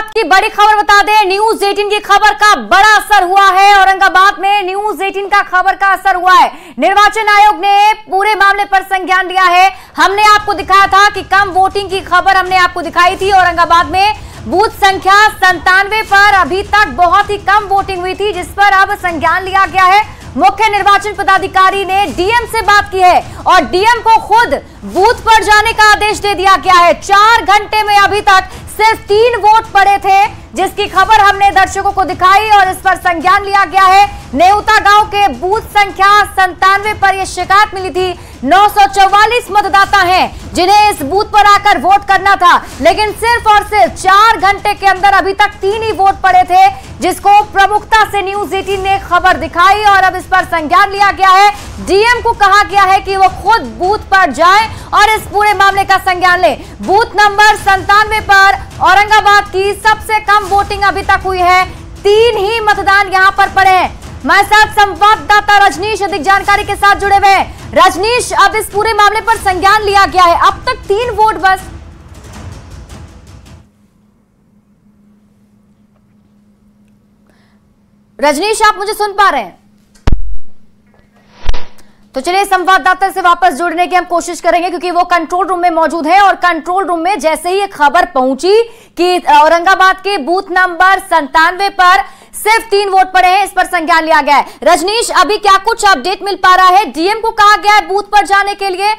औरंगाबाद की बड़ी खबर बता दें, न्यूज 18 की खबर का बड़ा असर हुआ है। औरंगाबाद में न्यूज 18 का खबर का असर हुआ है। निर्वाचन आयोग ने पूरे मामले पर संज्ञान लिया है। हमने आपको दिखाया था कि कम वोटिंग की खबर हमने आपको दिखाई थी। औरंगाबाद में बूथ संख्या 97 पर अभी तक बहुत ही कम वोटिंग हुई थी, जिस पर अब संज्ञान लिया गया है। मुख्य निर्वाचन पदाधिकारी ने डीएम से बात की है और डीएम को खुद बूथ पर जाने का आदेश दे दिया गया है। 4 घंटे में अभी तक सिर्फ 3 वोट पड़े थे, जिसकी खबर हमने दर्शकों को दिखाई और इस पर संज्ञान लिया गया है। नेउता गांव के बूथ संख्या 97 पर यह शिकायत मिली थी। 944 मतदाता हैं जिन्हें इस बूथ पर आकर वोट करना था, लेकिन सिर्फ और सिर्फ 4 घंटे के अंदर अभी तक 3 ही वोट पड़े थे, जिसको प्रमुखता से न्यूज 18 ने खबर दिखाई और अब इस पर संज्ञान लिया गया है। डीएम को कहा गया है कि वो खुद बूथ पर जाएं और इस पूरे मामले का संज्ञान लें। बूथ नंबर 97 पर औरंगाबाद की सबसे कम वोटिंग अभी तक हुई है। 3 ही मतदान यहां पर पड़े हैं। हमारे साथ संवाददाता रजनीश अधिक जानकारी के साथ जुड़े हुए हैं। रजनीश, अब इस पूरे मामले पर संज्ञान लिया गया है, अब तक 3 वोट बस। रजनीश, आप मुझे सुन पा रहे हैं? तो चलिए संवाददाता से वापस जुड़ने की हम कोशिश करेंगे, क्योंकि वो कंट्रोल रूम में मौजूद है और कंट्रोल रूम में जैसे ही ये खबर पहुंची कि औरंगाबाद के बूथ नंबर 97 पर सिर्फ 3 वोट पड़े हैं, इस पर संज्ञान लिया गया है। रजनीश, अभी क्या कुछ अपडेट मिल पा रहा है? डीएम को कहा गया है बूथ पर जाने के लिए।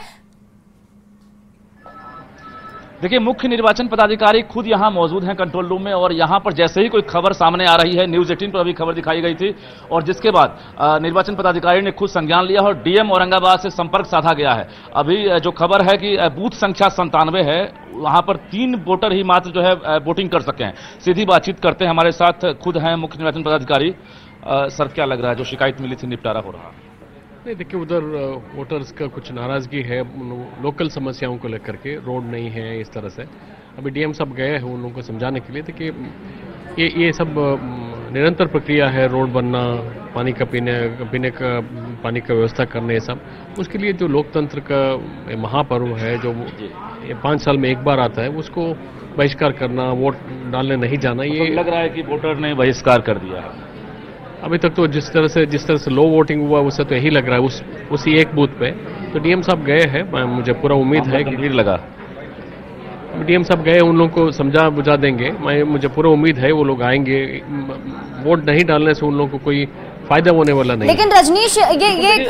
देखिए, मुख्य निर्वाचन पदाधिकारी खुद यहां मौजूद हैं कंट्रोल रूम में और यहां पर जैसे ही कोई खबर सामने आ रही है, न्यूज 18 पर अभी खबर दिखाई गई थी और जिसके बाद निर्वाचन पदाधिकारी ने खुद संज्ञान लिया और डीएम औरंगाबाद से संपर्क साधा गया है। अभी जो खबर है कि बूथ संख्या 97 है, वहां पर 3 वोटर ही मात्र जो है वोटिंग कर सके हैं। सीधी बातचीत करते हैं, हमारे साथ खुद हैं मुख्य निर्वाचन पदाधिकारी। सर, क्या लग रहा है जो शिकायत मिली थी निपटारा हो रहा? नहीं, देखिए, उधर वोटर्स का कुछ नाराजगी है लोकल समस्याओं को लेकर के। रोड नहीं है, इस तरह से अभी डीएम साहब गए हैं उन लोगों को समझाने के लिए। देखिए, ये सब निरंतर प्रक्रिया है। रोड बनना, पानी का पीने का पानी का व्यवस्था करना, ये सब उसके लिए जो लोकतंत्र का महापर्व है, जो 5 साल में एक बार आता है, उसको बहिष्कार करना, वोट डालने नहीं जाना, ये लग रहा है कि वोटर ने बहिष्कार कर दिया है। अभी तक तो जिस तरह से लो वोटिंग हुआ उससे तो यही लग रहा है उसी एक बूथ पे। तो डीएम साहब गए हैं, मुझे पूरा उम्मीद है कि लगा डीएम साहब गए, उन लोगों को समझा बुझा देंगे। मुझे पूरा उम्मीद है वो लोग आएंगे। वोट नहीं डालने से उन लोगों को कोई फायदा होने वाला नहीं। लेकिन रजनीश, ये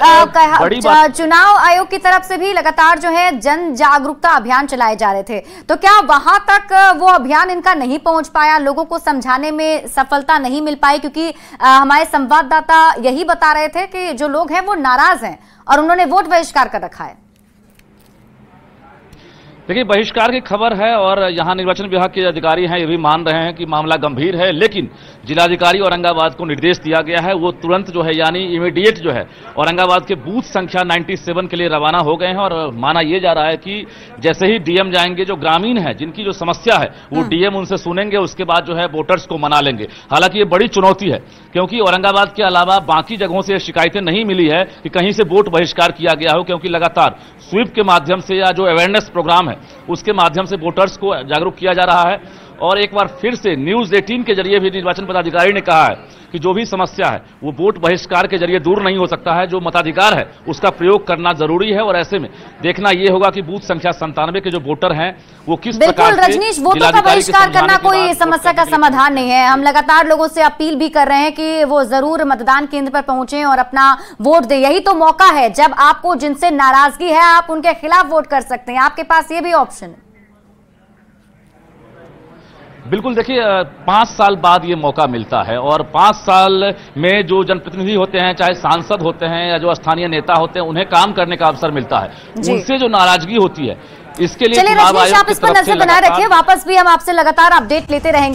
चुनाव आयोग की तरफ से भी लगातार जो है जन जागरूकता अभियान चलाए जा रहे थे, तो क्या वहां तक वो अभियान इनका नहीं पहुंच पाया? लोगों को समझाने में सफलता नहीं मिल पाई? क्योंकि हमारे संवाददाता यही बता रहे थे कि जो लोग हैं वो नाराज हैं और उन्होंने वोट बहिष्कार कर रखा है। देखिए, बहिष्कार की खबर है और यहां निर्वाचन विभाग के अधिकारी हैं, ये भी मान रहे हैं कि मामला गंभीर है, लेकिन जिलाधिकारी औरंगाबाद को निर्देश दिया गया है, वो तुरंत जो है यानी इमीडिएट जो है औरंगाबाद के बूथ संख्या 97 के लिए रवाना हो गए हैं। और माना यह जा रहा है कि जैसे ही डीएम जाएंगे, जो ग्रामीण है जिनकी जो समस्या है वो डीएम उनसे सुनेंगे, उसके बाद जो है वोटर्स को मना लेंगे। हालांकि ये बड़ी चुनौती है, क्योंकि औरंगाबाद के अलावा बाकी जगहों से शिकायतें नहीं मिली है कि कहीं से वोट बहिष्कार किया गया हो, क्योंकि लगातार स्वीप के माध्यम से या जो अवेयरनेस प्रोग्राम है उसके माध्यम से वोटर्स को जागरूक किया जा रहा है। और एक बार फिर से न्यूज 18 के जरिए भी निर्वाचन पदाधिकारी ने कहा है कि जो भी समस्या है वो वोट बहिष्कार के जरिए दूर नहीं हो सकता है। जो मताधिकार है उसका प्रयोग करना जरूरी है और ऐसे में देखना यह होगा कि बूथ संख्या 97 के जो वोटर हैं वो किस प्रकार से। रजनीश, वोटों का बहिष्कार करना कोई समस्या का समाधान नहीं है। हम लगातार लोगों से अपील भी कर रहे हैं कि वो जरूर मतदान केंद्र पर पहुंचे और अपना वोट दें। यही तो मौका है जब आपको जिनसे नाराजगी है आप उनके खिलाफ वोट कर सकते हैं। आपके पास ये भी ऑप्शन है। बिल्कुल, देखिए, 5 साल बाद ये मौका मिलता है और 5 साल में जो जनप्रतिनिधि होते हैं, चाहे सांसद होते हैं या जो स्थानीय नेता होते हैं, उन्हें काम करने का अवसर मिलता है। उनसे जो नाराजगी होती है, इसके लिए चुनाव आयोग की तरफ से बनाए रखिए। वापस भी हम आपसे लगातार अपडेट लेते रहेंगे।